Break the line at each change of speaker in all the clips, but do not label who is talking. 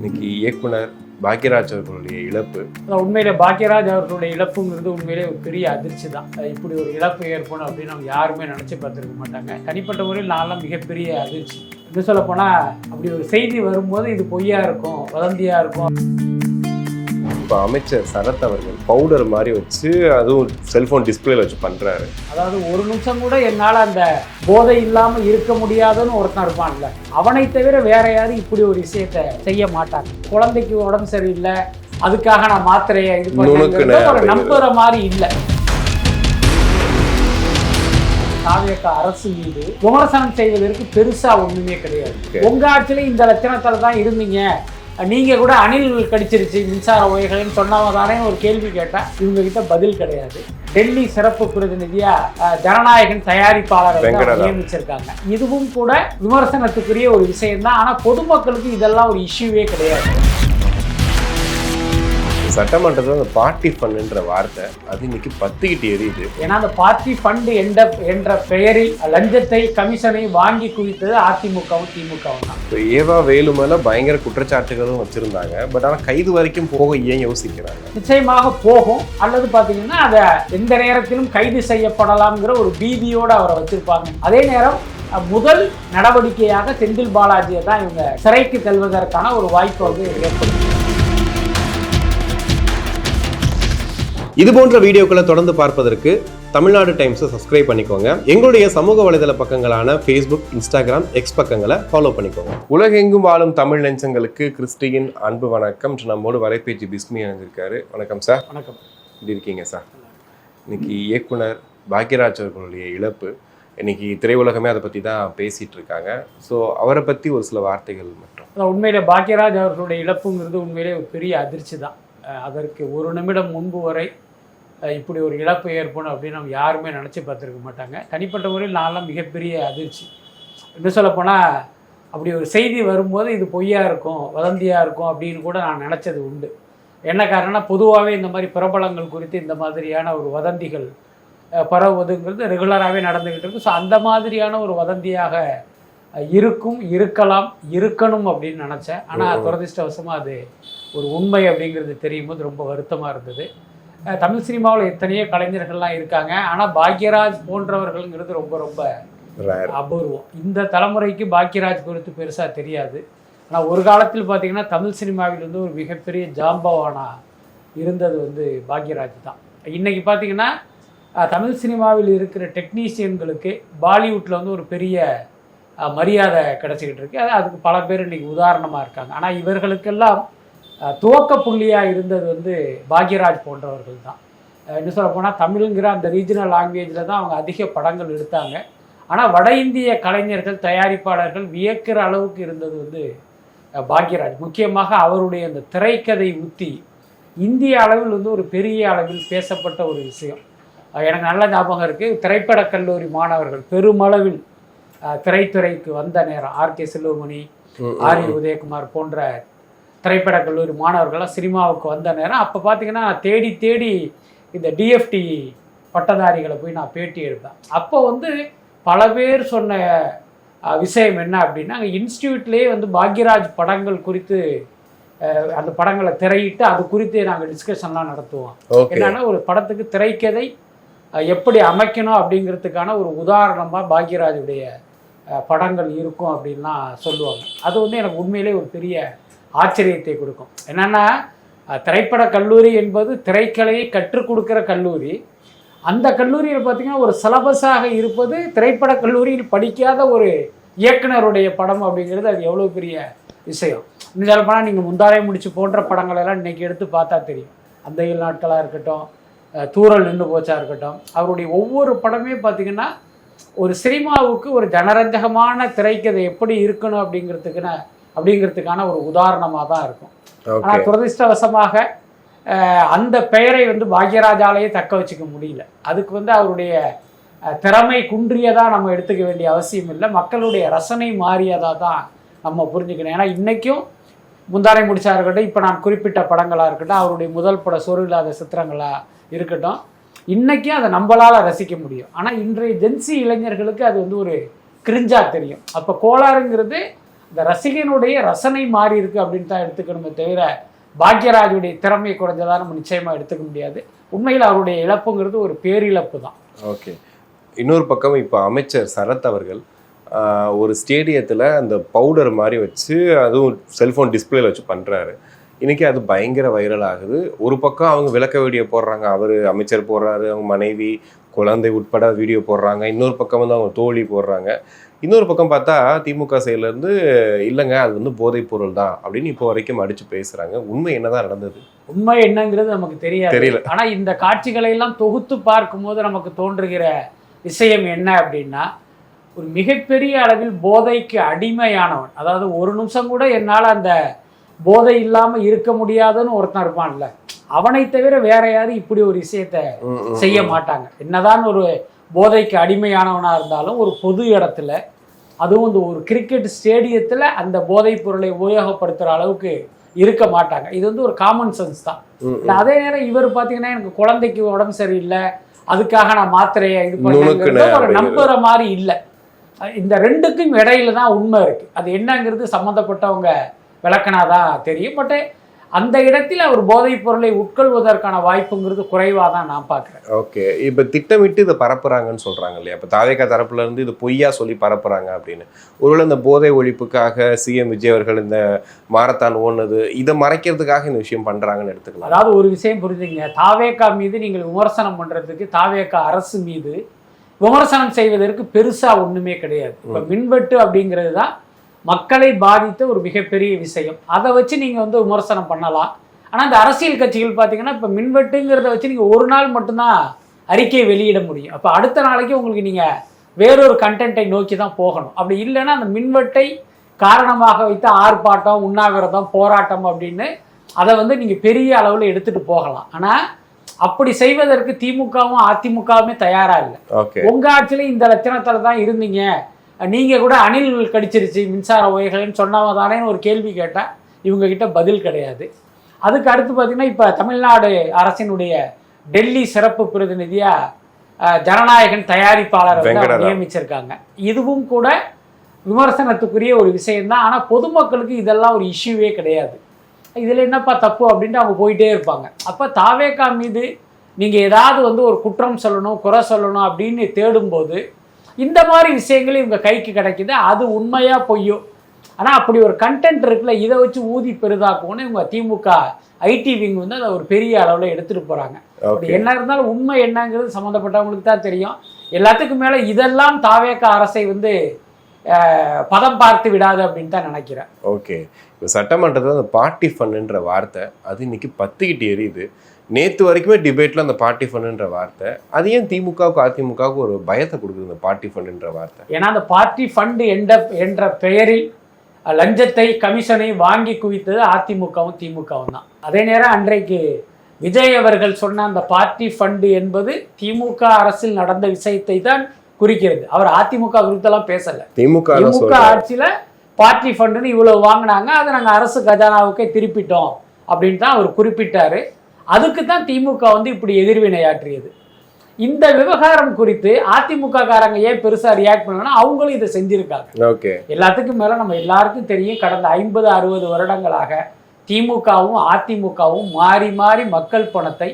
இன்னைக்கு இயக்குனர் பாக்யராஜ் அவர்களுடைய இழப்பு.
உண்மையிலே பாக்யராஜ் அவர்களுடைய இழப்புங்கிறது உண்மையிலே ஒரு பெரிய அதிர்ச்சி தான். இப்படி ஒரு இழப்பு ஏற்படும் அப்படின்னு நம்ம யாருமே நினச்சி பார்த்துருக்க மாட்டாங்க. தனிப்பட்ட முறையில் நான்லாம் மிகப்பெரிய அதிர்ச்சி. இன்னும் சொல்ல போனால் அப்படி ஒரு செய்தி வரும்போது இது பொய்யா இருக்கும், வதந்தியா இருக்கும்.
இப்போ அமைச்சர் சரத் அவர்கள் பவுடர் மாதிரி வச்சு அதுவும் செல்போன் டிஸ்பிளேல வச்சு பண்றாரு.
அதாவது ஒரு நிமிஷம் கூட என்னால் அந்த போதை இல்லாமல் இருக்க முடியாதுன்னு ஒருத்தன் இருப்பான்ல, அவனை தவிர வேற யாரும் இப்படி ஒரு விஷயத்த செய்ய மாட்டாங்க. குழந்தைக்கு உடம்பு சரியில்லை, அதுக்காக நான் மாத்திரையை இது பண்ண நம்புற மாதிரி இல்லை. தாவேக அரசு மீது விமர்சனம் செய்வதற்கு பெருசா ஒண்ணுமே கிடையாது. உங்க ஆட்சியில இந்த லட்சணத்துல தான் இருந்தீங்க, நீங்க கூட அணில் கடிச்சிருச்சு மின்சார உயர்கள்னு சொன்னவங்க தானே ஒரு கேள்வி கேட்டா இவங்க கிட்ட பதில் கிடையாது. டெல்லி சிறப்பு பிரதிநிதியா ஜனநாயகன் தயாரிப்பாளர் நியமிச்சிருக்காங்க. இதுவும் கூட விமர்சனத்துக்குரிய ஒரு விஷயம் தான். ஆனா பொதுமக்களுக்கு இதெல்லாம் ஒரு இஷ்யூவே கிடையாது.
சட்டமன்றத்தில் அந்த பார்ட்டி ஃபண்டுன்ற வார்த்தை அது இன்னைக்கு பத்துக்கிட்டு எரியுது.
ஏன்னா அந்த பார்ட்டி ஃபண்டு என்ற பெயரில் லஞ்சத்தை கமிஷனை வாங்கி குவித்தது அதிமுகவும் திமுகவும் தான்.
இப்போ ஏவா வேலு மேல பயங்கர குற்றச்சாட்டுகளும் வச்சிருந்தாங்க. பட் ஆனால் கைது வரைக்கும் போக ஏன் யோசிக்கிறாங்க?
நிச்சயமாக போகும். அல்லது பார்த்தீங்கன்னா அதை எந்த நேரத்திலும் கைது செய்யப்படலாம்ங்கிற ஒரு பீதியோடு அவரை வச்சிருப்பாங்க. அதே நேரம் முதல் நடவடிக்கையாக செந்தில் பாலாஜியை தான் இவங்க சிறைக்கு செல்வதற்கான ஒரு வாய்ப்பு வந்து ஏற்படும்.
இது போன்ற வீடியோக்களை தொடர்ந்து பார்ப்பதற்கு தமிழ்நாடு டைம்ஸை சப்ஸ்கிரைப் பண்ணிக்கோங்க. எங்களுடைய சமூக வலைதள பக்கங்களான ஃபேஸ்புக், இன்ஸ்டாகிராம், எக்ஸ் பக்கங்களை ஃபாலோ பண்ணிக்கோங்க.
உலகெங்கும் வாழும் தமிழ் நெஞ்சங்களுக்கு கிறிஸ்டியின் அன்பு வணக்கம். நம்மோடு வலைபேச்சு பிஸ்மி அணிஞ்சிருக்காரு. வணக்கம் சார்.
வணக்கம்.
எப்படி இருக்கீங்க சார்? இன்னைக்கு இயக்குனர் பாக்யராஜ் அவர்களுடைய இழப்பு. இன்னைக்கு திரையுலகமே அதை பற்றி தான் பேசிட்டு இருக்காங்க. ஸோ அவரை பற்றி ஒரு சில வார்த்தைகள் மட்டும்.
உண்மையிலே பாக்யராஜ் அவர்களுடைய இழப்புங்கிறது உண்மையிலே ஒரு பெரிய அதிர்ச்சி தான். அதற்கு ஒரு நிமிடம் முன்பு வரை இப்படி ஒரு இழப்பு ஏற்படும் அப்படின்னு நம்ம யாருமே நினச்சி பார்த்துருக்க மாட்டாங்க. தனிப்பட்ட முறையில் நான்லாம் மிகப்பெரிய அதிர்ச்சி. இன்னும் சொல்லப்போனால் அப்படி ஒரு செய்தி வரும்போது இது பொய்யா இருக்கும், வதந்தியாக இருக்கும் அப்படின்னு கூட நான் நினச்சது உண்டு. என்ன காரணம்னா பொதுவாகவே இந்த மாதிரி பிரபலங்கள் குறித்து இந்த மாதிரியான ஒரு வதந்திகள் பரவுவதுங்கிறது ரெகுலராகவே நடந்துக்கிட்டு இருக்கும். ஸோ அந்த மாதிரியான ஒரு வதந்தியாக இருக்கணும் அப்படின்னு நினச்சேன். ஆனால் துரதிர்ஷ்டவசமாக அது ஒரு உண்மை அப்படிங்கிறது தெரியும் போது ரொம்ப வருத்தமாக இருந்தது. தமிழ் சினிமாவில் எத்தனையோ கலைஞர்கள்லாம் இருக்காங்க, ஆனால் பாக்யராஜ் போன்றவர்கள்ங்கிறது ரொம்ப ரொம்ப அபூர்வம். இந்த தலைமுறைக்கு பாக்யராஜ் குறித்து பெருசாக தெரியாது. ஆனால் ஒரு காலத்தில் பார்த்திங்கன்னா தமிழ் சினிமாவில் வந்து ஒரு மிகப்பெரிய ஜாம்பவானா இருந்தது வந்து பாக்யராஜ் தான். இன்றைக்கி பார்த்திங்கன்னா தமிழ் சினிமாவில் இருக்கிற டெக்னீஷியன்களுக்கு பாலிவுட்டில் வந்து ஒரு பெரிய மரியாதை கிடச்சிக்கிட்டு இருக்கு. அதுக்கு பல பேர் இன்றைக்கி உதாரணமாக இருக்காங்க. ஆனால் இவர்களுக்கெல்லாம் துவக்க புள்ளியாக இருந்தது வந்து பாக்யராஜ் போன்றவர்கள் தான். என்ன சொல்ல போனால் தமிழுங்கிற அந்த ரீஜனல் லாங்குவேஜில் தான் அவங்க அதிக படங்கள் எடுத்தாங்க. ஆனால் வட இந்திய கலைஞர்கள், தயாரிப்பாளர்கள் வியக்கிற அளவுக்கு இருந்தது வந்து பாக்யராஜ். முக்கியமாக அவருடைய அந்த திரைக்கதை உத்தி இந்திய அளவில் வந்து ஒரு பெரிய அளவில் பேசப்பட்ட ஒரு விஷயம். எனக்கு நல்ல ஞாபகம் இருக்குது. திரைப்படக் கல்லூரி மாணவர்கள் பெருமளவில் திரைத்துறைக்கு வந்த நேரம், ஆர்கே செல்வமணி, ஆர் உதயகுமார் போன்ற திரைப்படக் கல்லூரி மாணவர்கள்லாம் சினிமாவுக்கு வந்த நேரம். அப்போ பார்த்தீங்கன்னா தேடி தேடி இந்த டிஎஃப்டி பட்டதாரிகளை போய் நான் பேட்டி எடுப்பேன். அப்போ வந்து பல பேர் சொன்ன விஷயம் என்ன அப்படின்னா, அங்கே இன்ஸ்டியூட்லேயே வந்து பாக்யராஜ் படங்கள் குறித்து அந்த படங்களை திரையிட்டு அது குறித்து நாங்கள் டிஸ்கஷன்லாம் நடத்துவோம். என்னன்னா ஒரு படத்துக்கு திரைக்கதை எப்படி அமைக்கணும் அப்படிங்கிறதுக்கான ஒரு உதாரணமாக பாக்யராஜுடைய படங்கள் இருக்கும் அப்படின்லாம் சொல்லுவாங்க. அது வந்து எனக்கு உண்மையிலே ஒரு பெரிய ஆச்சரியத்தை கொடுக்கும். என்னென்னா திரைப்பட கல்லூரி என்பது திரைக்கலையை கற்றுக் கொடுக்குற கல்லூரி. அந்த கல்லூரியில் பார்த்திங்கன்னா ஒரு சிலபஸாக இருப்பது திரைப்பட கல்லூரியில் படிக்காத ஒரு இயக்குனருடைய படம் அப்படிங்கிறது அது எவ்வளோ பெரிய விஷயம். இன்னும் சொல்லப்போனால் நீங்கள் முந்தாரை முடிச்சு போன்ற படங்களெல்லாம் இன்றைக்கி எடுத்து பார்த்தா தெரியும். அந்த 7 நாட்களாக இருக்கட்டும், தூரல் நின்று போச்சா இருக்கட்டும், அவருடைய ஒவ்வொரு படமே பார்த்திங்கன்னா ஒரு சினிமாவுக்கு ஒரு ஜனரஞ்சகமான திரைக்கதை எப்படி இருக்கணும் அப்படிங்கிறதுக்கான ஒரு உதாரணமாக தான் இருக்கும். ஆனால் துரதிர்ஷ்டவசமாக அந்த பெயரை வந்து பாக்யராஜாலேயே தக்க வச்சுக்க முடியல. அதுக்கு வந்து அவருடைய திறமை குன்றியதாக நம்ம எடுத்துக்க வேண்டிய அவசியம் இல்லை, மக்களுடைய ரசனை மாறியதாக தான் நம்ம புரிஞ்சுக்கணும். ஏன்னா இன்றைக்கும் முந்தாரை முடிச்சா இருக்கட்டும், இப்போ நான் குறிப்பிட்ட படங்களாக இருக்கட்டும், அவருடைய முதல் பட சொருளாத சித்திரங்களாக இருக்கட்டும், இன்றைக்கும் அதை நம்மளால் ரசிக்க முடியும். ஆனால் இன்றைய ஜென்சி இளைஞர்களுக்கு அது வந்து ஒரு கிரிஞ்சாக தெரியும். அப்போ கோளாறுங்கிறது இந்த ரசிகனுடைய ரசனை மாறி இருக்கு அப்படின்னு தான் எடுத்துக்கணுமே தவிர பாக்யராஜுடைய திறமை குறைஞ்சதா நம்ம நிச்சயமா எடுத்துக்க முடியாது. உண்மையில் அவருடைய இழப்புங்கிறது ஒரு பேரிழப்பு தான்.
ஓகே. இன்னொரு பக்கம் இப்போ அமைச்சர் சரத் அவர்கள் ஒரு ஸ்டேடியத்தில் அந்த பவுடர் மாதிரி வச்சு அதுவும் செல்ஃபோன் டிஸ்பிளேல வச்சு பண்ணுறாரு. இன்றைக்கி அது பயங்கர வைரல் ஆகுது. ஒரு பக்கம் அவங்க விளக்க வீடியோ போடுறாங்க, அவர் அமைச்சர் போடுறாரு, அவங்க மனைவி குழந்தை உட்பட வீடியோ போடுறாங்க. இன்னொரு பக்கம் வந்து அவங்க தோழி போடுறாங்க. இன்னொரு பக்கம் பார்த்தா திமுக சைட்லேருந்து இல்லைங்க அது வந்து போதைப் பொருள் தான் அப்படின்னு இப்போ வரைக்கும் அடித்து பேசுகிறாங்க. உண்மை என்னதான் நடந்தது?
உண்மை என்னங்கிறது நமக்கு தெரியல. ஆனால் இந்த காட்சிகளை எல்லாம் தொகுத்து பார்க்கும்போது நமக்கு தோன்றுகிற விஷயம் என்ன அப்படின்னா, ஒரு மிகப்பெரிய அளவில் போதைக்கு அடிமையானவன், அதாவது ஒரு நிமிஷம் கூட என்னால் அந்த போதை இல்லாமல் இருக்க முடியாதுன்னு ஒருத்தன் இருப்பான்ல, அவனை தவிர வேற யாரும் இப்படி ஒரு விஷயத்த செய்ய மாட்டாங்க. என்னதான் ஒரு போதைக்கு அடிமையானவனாக இருந்தாலும் ஒரு பொது இடத்துல, அதுவும் இந்த ஒரு கிரிக்கெட் ஸ்டேடியத்தில் அந்த போதைப் பொருளை உபயோகப்படுத்துகிற அளவுக்கு இருக்க மாட்டாங்க. இது வந்து ஒரு காமன் சென்ஸ் தான். அதே நேரம் இவர் பார்த்தீங்கன்னா எனக்கு குழந்தைக்கு உடம்பு சரியில்லை அதுக்காக நான் மாத்திரையை இது பண்ணுறது ஒரு நம்புற மாதிரி இல்லை. இந்த ரெண்டுக்கும் இடையில தான் உண்மை இருக்கு. அது என்னங்கிறது சம்மந்தப்பட்டவங்க விளக்கினாதான் தெரியும். பட் அந்த இடத்தில் அவர் போதைப் பொருளை உட்கொள்வதற்கான வாய்ப்புங்கிறது குறைவாக தான் நான் பார்க்குறேன்.
ஓகே. இப்போ திட்டமிட்டு இதை பரப்புறாங்கன்னு சொல்கிறாங்க இல்லையா? இப்போ தாவேகா தரப்புல இருந்து இது பொய்யா சொல்லி பரப்புறாங்க அப்படின்னு. ஒருவேளை இந்த போதை ஒழிப்புக்காக சிஎம் விஜய் அவர்கள் இந்த மாரத்தான் ஓடுனது இதை மறைக்கிறதுக்காக இந்த விஷயம் பண்ணுறாங்கன்னு எடுத்துக்கலாம்.
அதாவது ஒரு விஷயம் புரிஞ்சுங்க, தாவேகா மீது நீங்கள் விமர்சனம் பண்ணுறதுக்கு தாவேகா அரசு மீது விமர்சனம் செய்வதற்கு பெருசாக ஒன்றுமே கிடையாது. இப்போ மின்வெட்டு அப்படிங்கிறது தான் மக்களை பாதித்த ஒரு மிகப்பெரிய விஷயம். அதை வச்சு நீங்கள் வந்து விமர்சனம் பண்ணலாம். ஆனால் இந்த அரசியல் கட்சிகள் பார்த்தீங்கன்னா இப்போ மின்வெட்டுங்கிறத வச்சு நீங்கள் ஒரு நாள் மட்டும்தான் அறிக்கையை வெளியிட முடியும். அப்போ அடுத்த நாளைக்கு உங்களுக்கு நீங்கள் வேறொரு கண்டென்ட்டை நோக்கி தான் போகணும். அப்படி இல்லைன்னா அந்த மின்வெட்டை காரணமாக வைத்து ஆர்ப்பாட்டம், உண்ணாவிரதம், போராட்டம் அப்படின்னு அதை வந்து நீங்கள் பெரிய அளவில் எடுத்துகிட்டு போகலாம். ஆனால் அப்படி செய்வதற்கு திமுகவும் அதிமுகவுமே தயாரா இல்லை. உங்க ஆட்சியில இந்த லட்சணத்துல தான் இருந்தீங்க, நீங்க கூட அணில் கடிச்சிருச்சு மின்சார உயர்கள்னு சொன்னவங்க தானே ஒரு கேள்வி கேட்டா இவங்க கிட்ட பதில் கிடையாது. அதுக்கு அடுத்து பார்த்தீங்கன்னா இப்போ தமிழ்நாடு அரசினுடைய டெல்லி சிறப்பு பிரதிநிதியா ஜனநாயகன் தயாரிப்பாளர் நியமிச்சிருக்காங்க. இதுவும் கூட விமர்சனத்துக்குரிய ஒரு விஷயம்தான். ஆனால் பொதுமக்களுக்கு இதெல்லாம் ஒரு இஷ்யூவே கிடையாது. இதில் என்னப்பா தப்பு அப்படின்ட்டு அவங்க போயிட்டே இருப்பாங்க. அப்போ தாவேகா மீது நீங்கள் ஏதாவது வந்து ஒரு குற்றம் சொல்லணும், குறை சொல்லணும் அப்படின்னு தேடும்போது இந்த மாதிரி விஷயங்கள் இவங்க கைக்கு கிடைக்குது. அது உண்மையா பொய்யோ, ஆனால் அப்படி ஒரு கண்டென்ட் இருக்குல்ல, இதை வச்சு ஊதி பெரிதாக்கும்னு இவங்க திமுக ஐடி விங் வந்து அதை ஒரு பெரிய அளவில் எடுத்துகிட்டு போகிறாங்க. அப்படி என்ன இருந்தாலும் உண்மை என்னங்கிறது சம்மந்தப்பட்டவங்களுக்கு தான் தெரியும். எல்லாத்துக்கும் மேலே இதெல்லாம் தாவேகா அரசை வந்து பதம் பார்த்து விடாது அப்படின்னு தான் நினைக்கிறேன்.
ஓகே. இப்போ சட்டமன்றத்தில் அந்த பார்ட்டி ஃபண்டுன்ற வார்த்தை அது இன்னைக்கு பத்துக்கிட்டு எரியுது. நேற்று வரைக்குமே டிபேட்டில் அந்த பார்ட்டி ஃபண்டுன்ற வார்த்தை அது ஏன் திமுகவுக்கு அதிமுகவுக்கு ஒரு பயத்தை கொடுக்குது இந்த பார்ட்டி ஃபண்டுன்ற வார்த்தை?
ஏன்னா அந்த பார்ட்டி ஃபண்டு என்ற பெயரில் லஞ்சத்தை கமிஷனை வாங்கி குவித்தது அதிமுகவும் திமுகவும் தான். அதே நேரம் அன்றைக்கு விஜய் அவர்கள் சொன்ன அந்த பார்ட்டி ஃபண்டு என்பது திமுக அரசில் நடந்த விஷயத்தை தான் குறிக்கிறது. அவர் அதிமுக குறித்தெல்லாம் பேசல. திமுக ஆட்சியில பார்ட்டி ஃபண்டுன்னு இவ்வளவு வாங்கினாங்க, அதை நாங்கள் அரசு கஜானாவுக்கே திருப்பிட்டோம் அப்படின்னு தான் அவர் குறிப்பிட்டாரு. அதுக்கு தான் திமுக வந்து இப்படி எதிர்வினையாற்றியது. இந்த விவகாரம் குறித்து அதிமுக காரங்க ஏன் பெருசா ரியாக்ட் பண்ணலன்னா அவங்களும் இதை செஞ்சிருக்காங்க. எல்லாத்துக்கும் மேல நம்ம எல்லாருக்கும் தெரியும், கடந்த 50-60 வருடங்களாக திமுகவும் அதிமுகவும் மாறி மாறி மக்கள் பணத்தை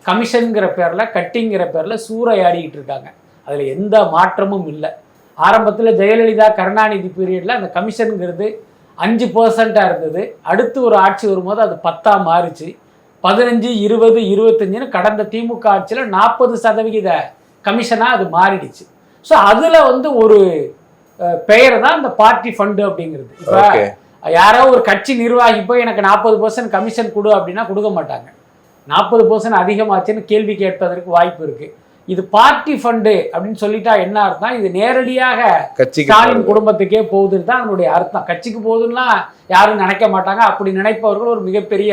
கமிஷன்கிற பேர்ல கட்டிங்கிற பேர்ல சூறையாடிக்கிட்டு இருக்காங்க. அதுல எந்த மாற்றமும் இல்லை. ஆரம்பத்தில் ஜெயலலிதா கருணாநிதி பீரியட்ல அந்த கமிஷனுங்கிறது 5% இருந்தது. அடுத்து ஒரு ஆட்சி வரும்போது அது 10 மாறிச்சு. 15, 20, 25 கடந்த திமுக ஆட்சியில் 40% கமிஷனா அது மாறிடுச்சு. ஸோ அதுல வந்து ஒரு பெயர் தான் இந்த பார்ட்டி ஃபண்டு அப்படிங்கிறது. இப்போ யாரோ ஒரு கட்சி நிர்வாகி போய் எனக்கு 40% கமிஷன் கொடு அப்படின்னா கொடுக்க மாட்டாங்க. 40% அதிகமாச்சுன்னு கேள்வி கேட்பதற்கு வாய்ப்பு இருக்கு. இது பார்ட்டி ஃபண்டு அப்படின்னு சொல்லிட்டா என்ன அர்த்தம்? இது நேரடியாக ஸ்டாலின் குடும்பத்துக்கே போகுதுன்னு தான் அதனுடைய அர்த்தம். கட்சிக்கு போகுதுன்னா யாரும் நினைக்க மாட்டாங்க. அப்படி நினைப்பவர்கள் ஒரு மிகப்பெரிய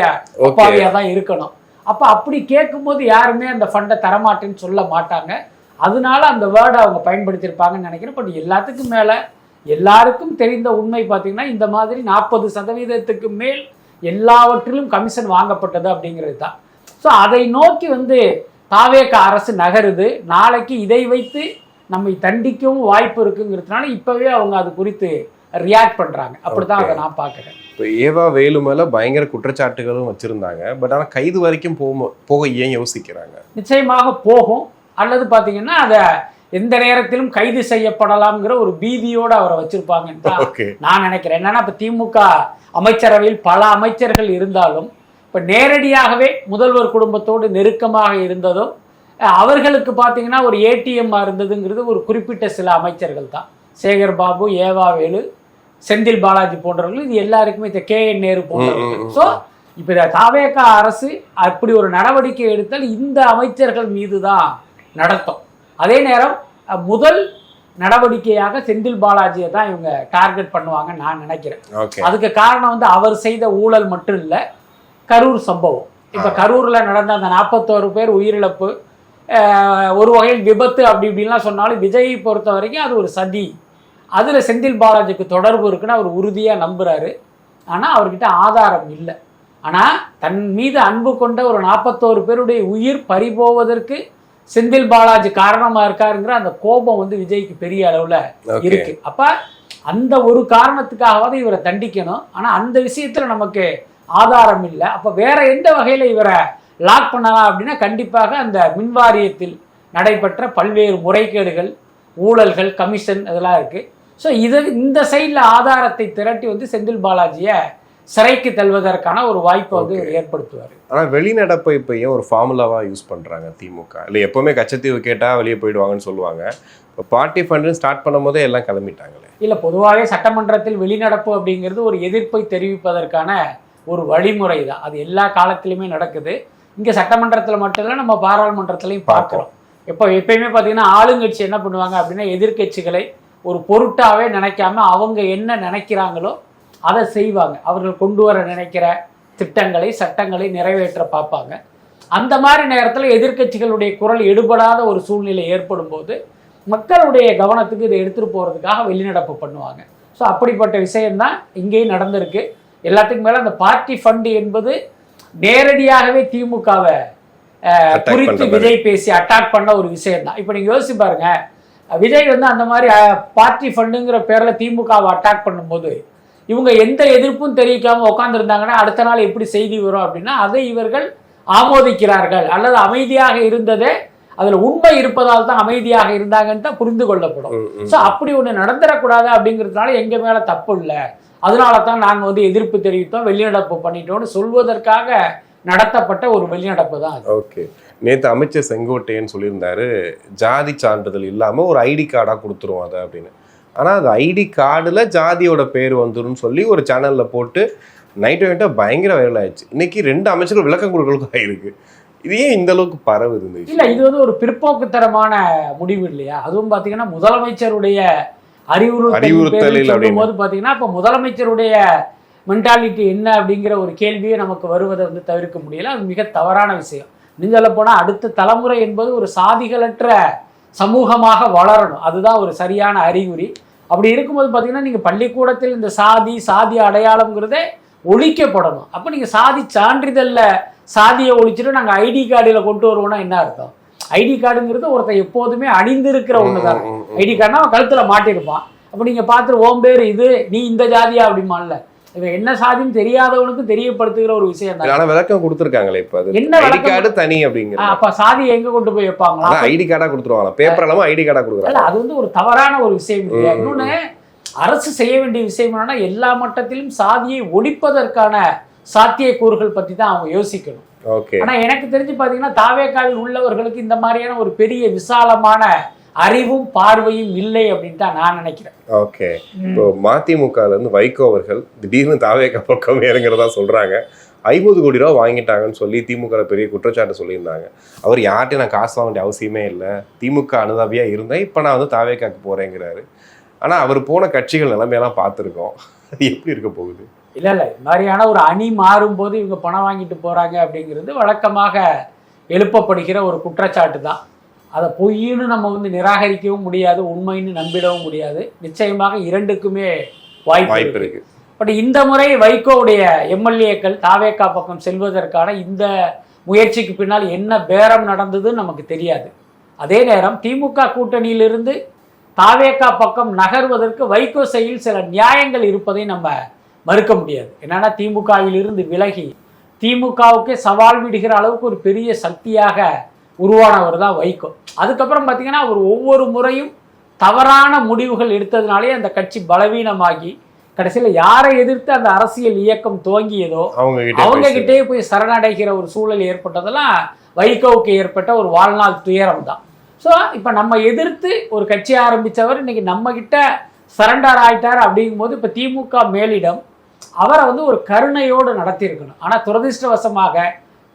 அப்பாவியா தான் இருக்கணும். அப்ப அப்படி கேட்கும்போது யாருமே அந்த ஃபண்டை தரமாட்டேன்னு சொல்ல மாட்டாங்க. அதனால அந்த வேர்டை அவங்க பயன்படுத்தியிருப்பாங்கன்னு நினைக்கிறேன். பட் எல்லாத்துக்கும் மேல எல்லாருக்கும் தெரிந்த உண்மை பார்த்தீங்கன்னா இந்த மாதிரி 40% மேல் எல்லாவற்றிலும் கமிஷன் வாங்கப்பட்டது அப்படிங்கிறது தான். ஸோ அதை நோக்கி வந்து தாவேகா அரசு நகருது. நாளைக்கு இதை வைத்து நம்மை தண்டிக்கவும் வாய்ப்பு இருக்குங்கிறதுனால இப்பவே அவங்க அது குறித்து ரியாக்ட் பண்றாங்க. அப்படித்தான் அதை நான் பார்க்குறேன்.
இப்போ ஏவா வேலு மேல பயங்கர குற்றச்சாட்டுகளும் வச்சிருந்தாங்க. பட் ஆனால் கைது வரைக்கும் போக ஏன் யோசிக்கிறாங்க?
நிச்சயமாக போகும். அல்லது பார்த்தீங்கன்னா அதை எந்த நேரத்திலும் கைது செய்யப்படலாம்ங்கிற ஒரு பீதியோடு அவரை வச்சிருப்பாங்கன்னு தான் நான் நினைக்கிறேன். என்னன்னா இப்போ திமுக அமைச்சரவையில் பல அமைச்சர்கள் இருந்தாலும் இப்போ நேரடியாகவே முதல்வர் குடும்பத்தோடு நெருக்கமாக இருந்ததும் அவர்களுக்கு பார்த்தீங்கன்னா ஒரு ஏடிஎம்மாக இருந்ததுங்கிறது ஒரு குறிப்பிட்ட சில அமைச்சர்கள் தான். சேகர் பாபு, ஏவா வேலு, செந்தில் பாலாஜி போன்றவர்கள், இது எல்லாருக்குமே இந்த KN நேரு போன்றவர்கள். ஸோ இப்போ இந்த தாவேக அரசு அப்படி ஒரு நடவடிக்கை எடுத்தால் இந்த அமைச்சர்கள் மீது தான் நடத்தும். அதே நேரம் முதல் நடவடிக்கையாக செந்தில் பாலாஜியை தான் இவங்க டார்கெட் பண்ணுவாங்கன்னு நான் நினைக்கிறேன். அதுக்கு காரணம் வந்து அவர் செய்த ஊழல் மட்டும் இல்லை, கரூர் சம்பவம். இப்போ கரூரில் நடந்த அந்த 41 பேர் உயிரிழப்பு, ஒரு வகையில் விபத்து அப்படி இப்படின்லாம் சொன்னாலும் விஜயை பொறுத்த வரைக்கும் அது ஒரு சதி. அதில் செந்தில் பாலாஜிக்கு தொடர்பு இருக்குன்னு அவர் உறுதியாக நம்புகிறாரு. ஆனால் அவர்கிட்ட ஆதாரம் இல்லை. ஆனால் தன் மீது அன்பு கொண்ட ஒரு 41 பேருடைய உயிர் பறிபோவதற்கு செந்தில் பாலாஜி காரணமாக இருக்காருங்கிற அந்த கோபம் வந்து விஜய்க்கு பெரிய அளவில் இருக்கு. அப்போ அந்த ஒரு காரணத்துக்காகவாது இவரை தண்டிக்கணும். ஆனால் அந்த விஷயத்தில் நமக்கு ஆதாரம் இல்லை. அப்போ வேற எந்த வகையில் இவரை லாக் பண்ணலாம் அப்படின்னா கண்டிப்பாக அந்த மின்வாரியத்தில் நடைபெற்ற பல்வேறு முறைகேடுகள், ஊழல்கள், கமிஷன் இதெல்லாம் இருக்குது. ஸோ இந்த சைடில் ஆதாரத்தை திரட்டி வந்து செந்தில் பாலாஜியை சிறைக்கு தள்ளுவதற்கான ஒரு வாய்ப்பை வந்து ஏற்படுத்துவார். ஆனால்
வெளிநடப்பை இப்போ ஏன் ஒரு ஃபார்முலாவாக யூஸ் பண்ணுறாங்க திமுக? இல்லை எப்போவுமே கச்சத்தீவு கேட்டால் வெளியே போயிடுவாங்கன்னு சொல்லுவாங்க. இப்போ பார்ட்டி ஃபண்டுன்னு ஸ்டார்ட் பண்ணும் போதே எல்லாம் கிளம்பிட்டாங்களே.
இல்லை, பொதுவாகவே சட்டமன்றத்தில் வெளிநடப்பு அப்படிங்கிறது ஒரு எதிர்ப்பை தெரிவிப்பதற்கான ஒரு வழிமுறை தான். அது எல்லா காலத்திலுமே நடக்குது. இங்கே சட்டமன்றத்தில் மட்டும் இல்லை, நம்ம பாராளுமன்றத்திலையும் பார்க்குறோம். எப்பயுமே பார்த்தீங்கன்னா ஆளுங்கட்சி என்ன பண்ணுவாங்க அப்படின்னா எதிர்கட்சிகளை ஒரு பொருட்டாவே நினைக்காம அவங்க என்ன நினைக்கிறாங்களோ அதை செய்வாங்க. அவர்கள் கொண்டு வர நினைக்கிற திட்டங்களை, சட்டங்களை நிறைவேற்ற பார்ப்பாங்க. அந்த மாதிரி நேரத்தில் எதிர்கட்சிகளுடைய குரல் எடுபடாத ஒரு சூழ்நிலை ஏற்படும் போது மக்களுடைய கவனத்துக்கு இதை எடுத்துகிட்டு போகிறதுக்காக வெளிநடப்பு பண்ணுவாங்க. ஸோ அப்படிப்பட்ட விஷயம்தான் இங்கேயும் நடந்திருக்கு. எல்லாத்துக்கும் மேலே அந்த பார்ட்டி ஃபண்டு என்பது நேரடியாகவே திமுகவை குறித்து விஜய் பேசி அட்டாக் பண்ண ஒரு விஷயம் தான். இப்போ நீங்கள் யோசிச்சு பாருங்க, விஜய் வந்து அந்த மாதிரி பார்ட்டி ஃபண்டுங்கிற பேரில் திமுகவை அட்டாக் பண்ணும்போது இவங்க எந்த எதிர்ப்பும் தெரிவிக்காமல் உட்காந்துருந்தாங்கன்னா அடுத்த நாள் எப்படி செய்தி வரும் அப்படின்னா அதை இவர்கள் ஆமோதிக்கிறார்கள் அல்லது அமைதியாக இருந்ததே அதில் உண்மை இருப்பதால் தான் அமைதியாக இருந்தாங்கன்னு தான் புரிந்து கொள்ளப்படும். ஸோ அப்படி ஒன்று நடந்துடக்கூடாது அப்படிங்கிறதுனால எங்கள் மேலே தப்பு இல்லை, அதனால தான் நாங்கள் வந்து எதிர்ப்பு தெரிவித்தோம், வெளிநடப்பு பண்ணிட்டோம்னு சொல்வதற்காக நடத்தப்பட்ட ஒரு வெளிநடப்பு தான்.
ஓகே, நேற்று அமைச்சர் செங்கோட்டையன் சொல்லியிருந்தாரு ஜாதி சான்றிதழ் இல்லாமல் ஒரு ஐடி கார்டாக கொடுத்துருவோம் அதை அப்படின்னு. ஆனால் அது ஐடி கார்டில் ஜாதியோட பேர் வந்துடும் சொல்லி ஒரு சேனலில் போட்டு நைட்டு பயங்கர வைரல் ஆயிடுச்சு. இன்னைக்கு 2 அமைச்சர்கள் விளக்கம் கொடுக்கறதுக்கு ஆயிருக்கு. இது ஏன் இந்த அளவுக்கு பரவுது?
இல்லை, இது வந்து ஒரு பிற்போக்குத்தரமான முடிவு இல்லையா? அதுவும் பார்த்தீங்கன்னா முதலமைச்சருடைய அறிவுறுத்தலில் போது பார்த்தீங்கன்னா இப்போ முதலமைச்சருடைய மென்டாலிட்டி என்ன அப்படிங்கிற ஒரு கேள்வியை நமக்கு வருவதை வந்து தவிர்க்க முடியல. அது மிக தவறான விஷயம். இன்னும் சொல்ல போனால் அடுத்த தலைமுறை என்பது ஒரு சாதிகளற்ற சமூகமாக வளரணும், அதுதான் ஒரு சரியான அறிகுறி. அப்படி இருக்கும்போது பார்த்தீங்கன்னா நீங்கள் பள்ளிக்கூடத்தில் இந்த சாதி அடையாளம்ங்கிறதே ஒழிக்கப்படணும். அப்போ நீங்கள் சாதி சான்றிதழில் சாதியை ஒழிச்சுட்டு நாங்கள் ஐடி கார்டில் கொண்டு வருவோம்னா என்ன அர்த்தம்? ஐடி கார்டுங்கிறது ஒருத்தர் எப்போதுமே அணிந்திருக்கிற ஒன்று தான். ஐடி கார்டுனா அவன் கழுத்தில் மாட்டிருப்பான். அப்போ நீங்கள் பார்த்துட்டு ஓம் பேர் இது, நீ இந்த ஜாதியா அப்படிமான்ல, இவன் என்ன சாதின்னு தெரியாதவனுக்கு தெரியப்படுத்துகிற ஒரு விஷயம் தான்.
விளக்கம் கொடுத்துருக்காங்களே இப்போ என்ன ஐடி கார்டு தனி அப்படிங்கிற.
அப்ப சாதியை எங்க கொண்டு போய் வைப்பாங்களா?
ஐடி கார்டா கொடுத்துருவாங்க, பேப்பர் இல்லாம ஐடி கார்டா கொடுக்குறாங்க.
அது வந்து ஒரு தவறான ஒரு விஷயம் இல்லையா? இன்னொன்னு அரசு செய்ய வேண்டிய விஷயம் என்னன்னா எல்லா மட்டத்திலும் சாதியை ஒழிப்பதற்கான சாத்தியக்கூறுகள் பத்தி தான் அவங்க யோசிக்கணும். ஆனா எனக்கு தெரிஞ்சு பாத்தீங்கன்னா தாவேகாவில் உள்ளவர்களுக்கு இந்த மாதிரியான ஒரு பெரிய விசாலமான அறிவும் பார்வையும் இல்லை அப்படின்னு தான் நான் நினைக்கிறேன்.
ஓகே, இப்போ மதிமுகல இருந்து வைகோ அவர்கள் திடீர்னு தாவேகா பக்கம் இறங்குறதா சொல்றாங்க. 50 கோடி ரூபா வாங்கிட்டாங்கன்னு சொல்லி திமுக பெரிய குற்றச்சாட்டு சொல்லியிருந்தாங்க. அவர் யார்ட்டையும் நான் காசு வாங்க வேண்டிய அவசியமே இல்லை, திமுக அனுதாபியா இருந்தேன், இப்போ நான் வந்து தாவேகாக்கு போறேங்கிறாரு. ஆனா அவர் போன கட்சிகள் நிலைமையெல்லாம் பார்த்துருக்கோம், எப்படி இருக்க போகுது?
இல்லை இந்த மாதிரியான ஒரு அணி மாறும்போது இவங்க பணம் வாங்கிட்டு போறாங்க அப்படிங்கிறது வழக்கமாக எழுப்பப்படுகிற ஒரு குற்றச்சாட்டு தான். அதை பொய்ன்னு நம்ம வந்து நிராகரிக்கவும் முடியாது, உண்மைன்னு நம்பிடவும் முடியாது. நிச்சயமாக இரண்டுக்குமே வாய்ப்பு இருக்கு. பட் இந்த முறை வைகோவுடைய எம்எல்ஏக்கள் தாவேகா பக்கம் செல்வதற்கான இந்த முயற்சிக்கு பின்னால் என்ன பேரம் நடந்ததுன்னு நமக்கு தெரியாது. அதே நேரம் திமுக கூட்டணியிலிருந்து தாவேகா பக்கம் நகர்வதற்கு வைகோ செயலில் சில நியாயங்கள் இருப்பதை நம்ம மறுக்க முடியாது. என்னன்னா திமுகவில் இருந்து விலகி திமுகவுக்கே சவால் விடுகிற அளவுக்கு ஒரு பெரிய சக்தியாக உருவானவர் தான் வைகோ. அதுக்கப்புறம் பார்த்தீங்கன்னா அவர் ஒவ்வொரு முறையும் தவறான முடிவுகள் எடுத்ததுனாலே அந்த கட்சி பலவீனமாகி கடைசியில் யாரை எதிர்த்து அந்த அரசியல் இயக்கம் துவங்கியதோ அவங்க கிட்டே போய் சரணடைகிற ஒரு சூழல் ஏற்பட்டதெல்லாம் வைகோவுக்கு ஏற்பட்ட ஒரு வாழ்நாள் துயரம் தான். ஸோ இப்போ நம்ம எதிர்த்து ஒரு கட்சி ஆரம்பித்தவர் இன்னைக்கு நம்ம கிட்ட சரண்டர் ஆயிட்டார் அப்படிங்கும்போது இப்போ திமுக மேலிடம் அவரை வந்து ஒரு கருணையோடு நடத்தியிருக்கணும். ஆனால் துரதிருஷ்டவசமாக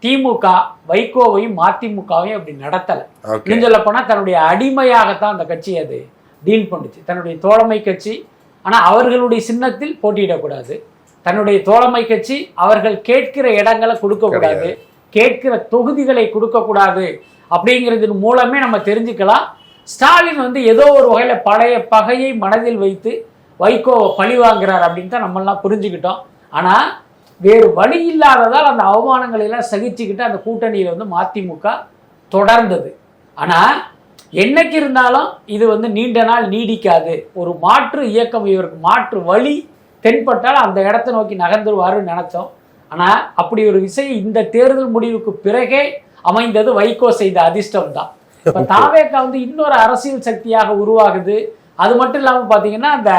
திமுக வைகோவையும் மதிமுகவையும் அப்படி நடத்தலை. இன்னும் சொல்ல போனால் தன்னுடைய அடிமையாகத்தான் அந்த கட்சி அது டீல் பண்ணுச்சு. தன்னுடைய தோழமை கட்சி, ஆனால் அவர்களுடைய சின்னத்தில் போட்டியிடக்கூடாது. தன்னுடைய தோழமை கட்சி அவர்கள் கேட்கிற இடங்களை கொடுக்கக்கூடாது, கேட்கிற தொகுதிகளை கொடுக்கக்கூடாது. அப்படிங்கிறதன் மூலமே நம்ம தெரிஞ்சுக்கலாம் ஸ்டாலின் வந்து ஏதோ ஒரு வகையில் பழைய பகையை மனதில் வைத்து வைகோவை பழி வாங்குறார் அப்படின்னு தான் நம்மளாம் புரிஞ்சுக்கிட்டோம். ஆனால் வேறு வழி இல்லாததால் அந்த அவமானங்களை எல்லாம் சகிச்சுக்கிட்டு அந்த கூட்டணியில் வந்து மதிமுக தொடர்ந்தது. ஆனால் என்னைக்கு இருந்தாலும் இது வந்து நீண்ட நாள் நீடிக்காது. ஒரு மாற்று இயக்கம், இவருக்கு மாற்று வழி தென்பட்டால் அந்த இடத்தை நோக்கி நகர்ந்துருவாருன்னு நினைச்சோம். ஆனால் அப்படி ஒரு விஷயம் இந்த தேர்தல் முடிவுக்கு பிறகே அமைந்தது வைகோ செய்த அதிர்ஷ்டம் தான். இப்போ தாவேகா வந்து இன்னொரு அரசியல் சக்தியாக உருவாகுது. அது மட்டும் இல்லாமல் பார்த்தீங்கன்னா அந்த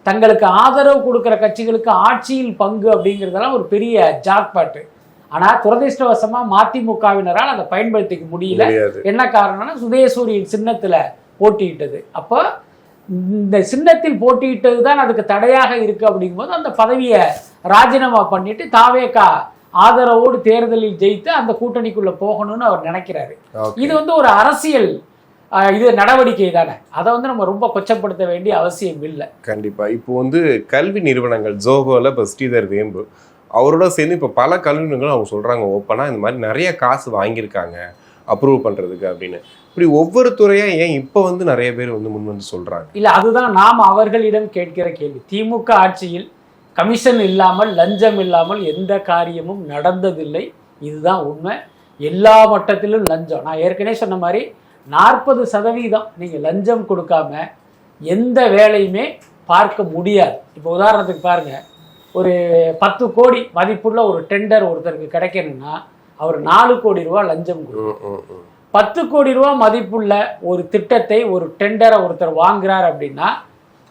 தங்களுக்கு ஆதரவு கொடுக்குற கட்சிகளுக்கு ஆட்சியில் பங்கு அப்படிங்கிறதெல்லாம் ஒரு பெரிய ஜாக்பாட்டு. ஆனால் துரதிருஷ்டவசமாக மதிமுகவினரால் அதை பயன்படுத்திக்க முடியல. என்ன காரணம்னா சுதேசூரியின் சின்னத்தில் போட்டியிட்டது. அப்போ இந்த சின்னத்தில் போட்டியிட்டது தான் அதுக்கு தடையாக இருக்கு. அப்படிங்கும்போது அந்த பதவியை ராஜினாமா பண்ணிட்டு தாவேகா ஆதரவோடு தேர்தலில் ஜெயித்து அந்த கூட்டணிக்குள்ள போகணும்னு அவர் நினைக்கிறாரு. இது வந்து ஒரு அரசியல் இது நடவடிக்கை தானே, அதை வந்து நம்ம ரொம்ப கொச்சப்படுத்த வேண்டிய அவசியம் இல்லை.
கண்டிப்பா. இப்போ வந்து கல்வி நிறுவனங்கள் ஜோகோல இப்போ ஸ்ரீதர் வேம்பு அவரோட சேர்ந்து இப்போ பல கல்வி நிறுவனங்களும் அவங்க சொல்றாங்க ஓப்பனா இந்த மாதிரி நிறைய காசு வாங்கியிருக்காங்க அப்ரூவ் பண்றதுக்கு அப்படின்னு. இப்படி ஒவ்வொரு துறையா ஏன் இப்போ வந்து நிறைய பேர் வந்து முன் வந்து சொல்றாங்க? இல்ல,
அதுதான் நாம் அவர்களிடம் கேட்கிற கேள்வி. திமுக ஆட்சியில் கமிஷன் இல்லாமல் லஞ்சம் இல்லாமல் எந்த காரியமும் நடந்ததில்லை. இதுதான் உண்மை. எல்லா மட்டத்திலும் லஞ்சம். நான் ஏற்கனவே சொன்ன மாதிரி 40% நீங்கள் லஞ்சம் கொடுக்காம எந்த வேலையுமே பார்க்க முடியாது. இப்போ உதாரணத்துக்கு பாருங்க, ஒரு 10 கோடி மதிப்புள்ள ஒரு டெண்டர் ஒருத்தருக்கு கிடைக்கணும்னா அவர் 4 கோடி ரூபா லஞ்சம் கொடுக்கணும். 10 கோடி ரூபா மதிப்புள்ள ஒரு திட்டத்தை ஒரு டெண்டரை ஒருத்தர் வாங்குறார் அப்படின்னா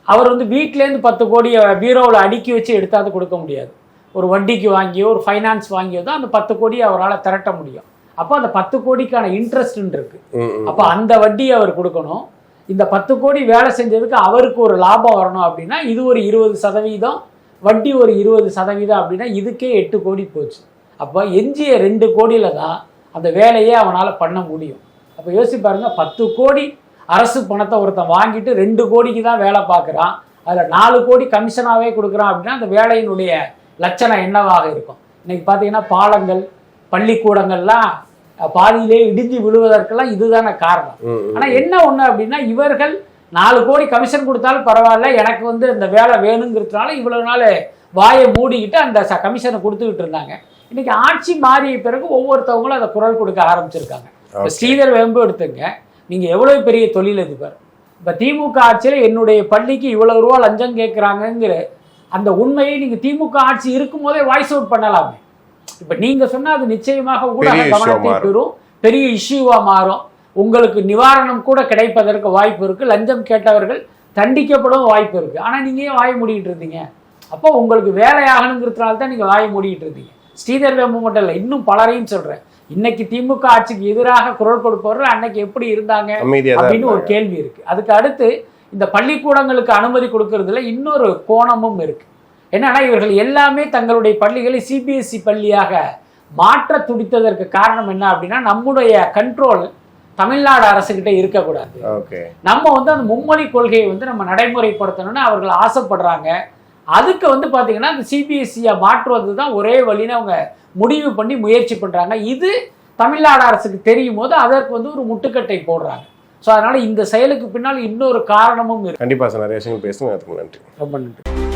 அவர் வந்து வீட்டிலேருந்து 10 கோடியை பீரோவில் அடுக்கி வச்சு எடுத்தாது கொடுக்க முடியாது. ஒரு வட்டிக்கு வாங்கியோ ஒரு ஃபைனான்ஸ் வாங்கியோ தான் அந்த 10 கோடியை அவரால் திரட்ட முடியும். அப்போ அந்த 10 கோடிக்கான இன்ட்ரெஸ்ட்ன்னு இருக்கு. அப்போ அந்த வட்டியை அவர் கொடுக்கணும். இந்த 10 கோடி வேலை செஞ்சதுக்கு அவருக்கு ஒரு லாபம் வரணும் அப்படின்னா இது ஒரு 20%, வட்டி ஒரு 20% அப்படின்னா இதுக்கே 8 கோடி போச்சு. அப்போ எஞ்சிய 2 கோடியில தான் அந்த வேலையே அவனால் பண்ண முடியும். அப்போ யோசிச்சு பாருங்க, 10 கோடி அரசு பணத்தை ஒருத்தன் வாங்கிட்டு 2 கோடிக்கு தான் வேலை பார்க்குறான், அதில் 4 கோடி கமிஷனாகவே கொடுக்குறான் அப்படின்னா அந்த வேலையினுடைய லட்சணம் என்னவாக இருக்கும்? இன்னைக்கு பார்த்தீங்கன்னா பாலங்கள் பள்ளிக்கூடங்கள்லாம் பாதியிலே இடிஞ்சு விழுவதற்கெல்லாம் இதுதான காரணம். ஆனால் என்ன ஒன்று அப்படின்னா இவர்கள் 4 கோடி கமிஷன் கொடுத்தாலும் பரவாயில்ல, எனக்கு வந்து இந்த வேலை வேணுங்கிறதுனால இவ்வளவு நாள் வாயை மூடிக்கிட்டு அந்த கமிஷனை கொடுத்துக்கிட்டு இருந்தாங்க. இன்னைக்கு ஆட்சி மாறிய பிறகு ஒவ்வொருத்தவங்களும் அதை குரல் கொடுக்க ஆரம்பிச்சிருக்காங்க. இப்போ ஸ்ரீதர் வேம்பு எடுத்துங்க, நீங்கள் எவ்வளவு பெரிய தொழிலதிபர். இப்போ திமுக ஆட்சியில் என்னுடைய பள்ளிக்கு இவ்வளவு ரூபா லஞ்சம் கேட்குறாங்கங்கிற அந்த உண்மையை நீங்கள் திமுக ஆட்சி இருக்கும் போதே வாய்ஸ் அவுட் பண்ணலாமே. இப்போ நீங்கள் சொன்னால் அது நிச்சயமாக ஊடக கவனத்தை பெறும், பெரிய இஷ்யூவாக மாறும். உங்களுக்கு நிவாரணம் கூட கிடைப்பதற்கு வாய்ப்பு இருக்குது, லஞ்சம் கேட்டவர்கள் தண்டிக்கப்படும் வாய்ப்பு இருக்குது. ஆனால் நீங்கள் ஏன் வாயை மூடிக்கிட்டு இருந்தீங்க? அப்போ உங்களுக்கு வேலை ஆகணுங்கிறதுனால தான் நீங்கள் வாயை மூடிக்கிட்டு இருந்தீங்க. ஸ்ரீதர் வேம்பு மட்டும் இல்லை, இன்னும் பலரையும் சொல்கிறேன். இன்னைக்கு திமுக ஆட்சிக்கு எதிராக குரல் கொடுப்பவர்கள் அன்னைக்கு எப்படி இருந்தாங்க அப்படின்னு ஒரு கேள்வி இருக்கு. அதுக்கு அடுத்து இந்த பள்ளிக்கூடங்களுக்கு அனுமதி கொடுக்கறதுல இன்னொரு கோணமும் இருக்கு. என்னன்னா இவர்கள் எல்லாமே தங்களுடைய பள்ளிகளை சிபிஎஸ்இ பள்ளியாக மாற்ற துடித்ததற்கு காரணம் என்ன அப்படின்னா நம்முடைய கண்ட்ரோல் தமிழ்நாடு அரசுகிட்ட இருக்கக்கூடாது. நம்ம வந்து அந்த மும்மொழி கொள்கையை வந்து நம்ம நடைமுறைப்படுத்தணும்னு அவர்கள் ஆசைப்படுறாங்க. அதுக்கு வந்து பார்த்தீங்கன்னா அந்த சிபிஎஸ்சியை மாற்றுவது தான் ஒரே வழின்னு அவங்க முடிவு பண்ணி முயற்சி பண்ணுறாங்க. இது தமிழ்நாடு அரசுக்கு தெரியும் போது அதற்கு வந்து ஒரு முட்டுக்கட்டை போடுறாங்க. ஸோ அதனால இந்த செயலுக்கு பின்னால் இன்னொரு காரணமும் இருக்கு.
கண்டிப்பாக சார், நிறைய விஷயங்கள் பேசுங்க. அதுக்கு நன்றி,
ரொம்ப நன்றி.